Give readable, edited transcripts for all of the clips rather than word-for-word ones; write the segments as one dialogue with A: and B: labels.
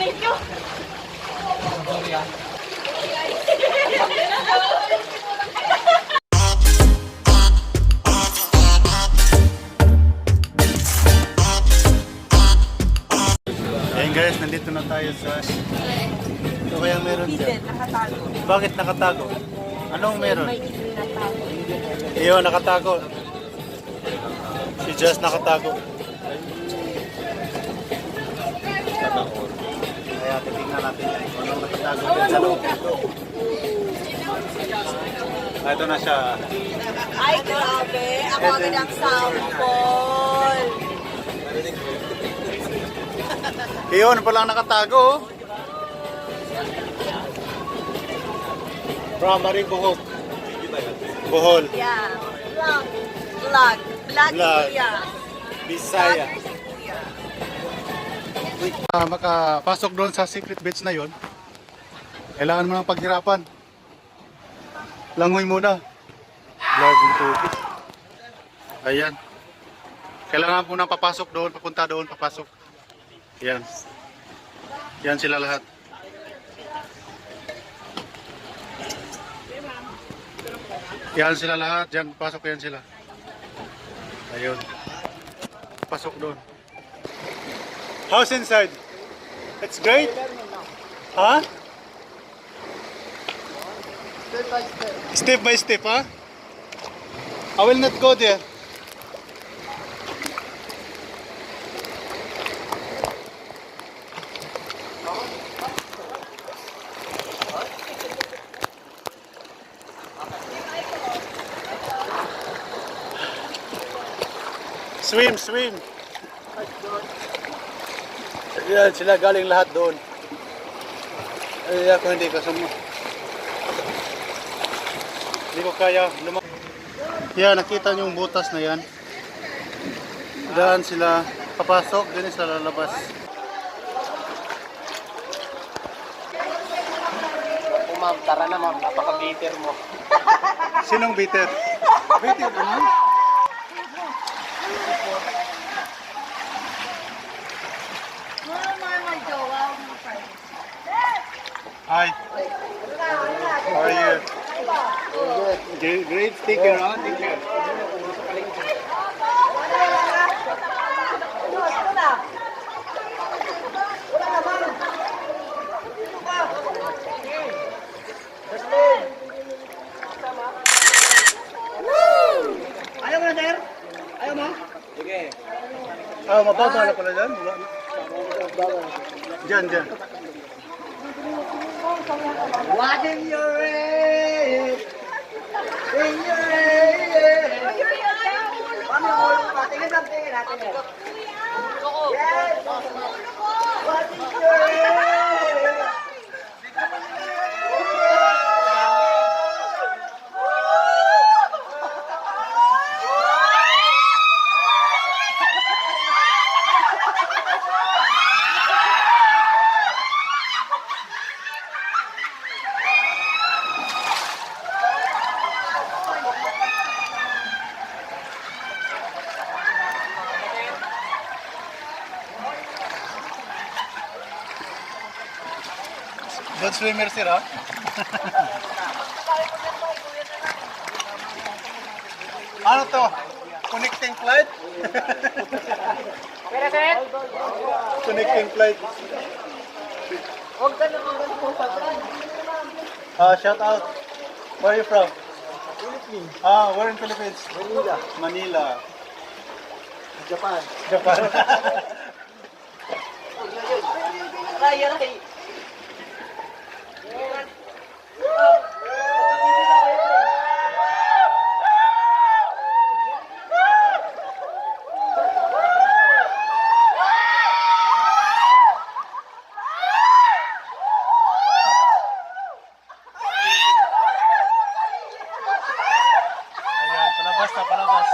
A: Thank you.
B: Ayan guys, nandito na tayo sa... Ito kaya meron dyan?
A: Nakatago.
B: Bakit nakatago? Anong meron?
A: May natago.
B: Iyo, nakatago. Si Jess nakatago. Kaya titignan natin yan. Anong nakatago dyan sa loob? Ito na siya.
A: Ay, grabe. Ako agad ang sample.
B: Iyon, palang nakatago. Primary Bohol. Bohol.
A: Yeah. Vlog. Vlog. Vlog.
B: Vlog.
A: Yeah.
B: Bisaya. Makapasok doon sa secret beach na yon, kailangan mo ng paghirapan. Langoy muna. Vlog ng tubig. Ayan. Kailangan mo nang papasok doon, papunta doon, papasok. Yan. Yan sila lahat. Yan sila lahat. Diyan, pasok yan sila. Ayun. Pasok doon. How's inside? It's great? Huh? Step by step, huh? I will not go there. Swim, swim. Yan, sila galing lahat doon. Ay, ako hindi kasama. Hindi ko kaya lumak. Yan, nakita niyo yung butas na yan. Diyan sila papasok, din sila lalabas.
C: Ma'am, tara na ma'am, napaka-bitter mo.
B: Sinong bitter? Bitter ka ma'am? Hi. How are you? Good. Great. Take care, huh? Take care.
C: Ayaw mo na, sir? Ayaw mo? Sige.
B: Ah, mababa na pala dyan. Diyan, diyan.
C: What in your head? In your head? Mami, ulo pa. Tingin natin. Yes! What in your head?
B: Good swimmer sir, ha? Ano to? Connecting flight? Connecting flight.
C: Huwag ka naman po patran.
B: Shout out. Where are you from?
C: Philippines.
B: We're in Philippines.
C: Manila.
B: Manila.
C: Japan.
B: Japan.
C: Ray.
B: Ayan, palabas na, palabas.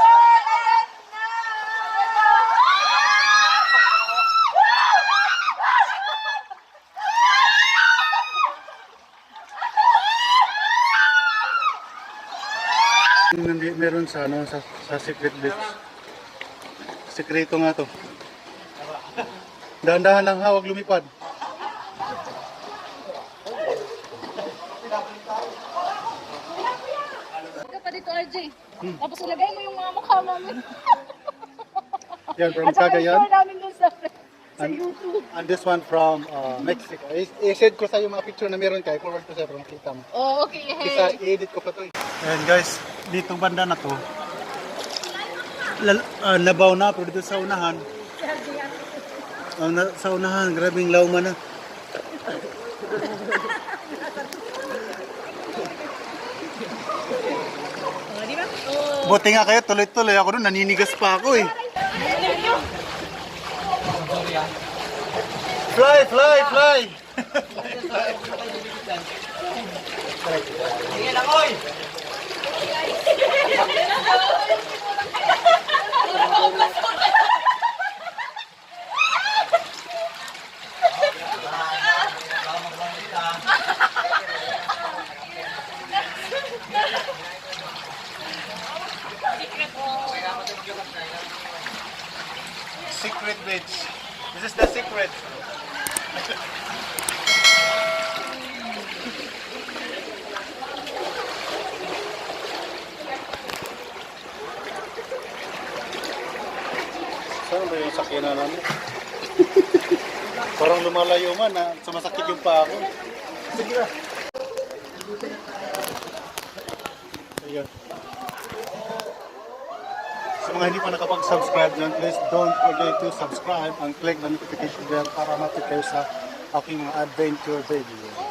B: Meron sa ano sa secret beach. Sekreto nga to. Dahan-dahan lang ha, huwag lumipad.
D: RJ. Tapos ilagay mo yung mga mukha namin.
B: Yan, from
D: At saka
B: Cagayan.
D: i-share namin dun sa
B: And-
D: YouTube.
B: And this one from Mexico. I-send ko sa yung mga picture na meron kayo. Forward ko sa'yo para makita mo.
D: Oh, okay.
B: Isa,
D: Hey.
B: i-edit ko pa to. Ayan guys, dito banda na to. Nabaw na, pero dito sa unahan. Sa unahan, grabing lauma na. Buti nga kayo, tuloy-tuloy ako doon, naninigas pa ako eh. Fly, fly, fly! Secret beach. This is the secret. Saan ba yung sakyanan namin? Parang lumalayo man na sumasakit yung paa ko. Sige na. Ayan. Sa mga hindi pa nakapag-subscribe dyan, please don't forget to subscribe and click the notification bell para matip kayo sa aking mga adventure video.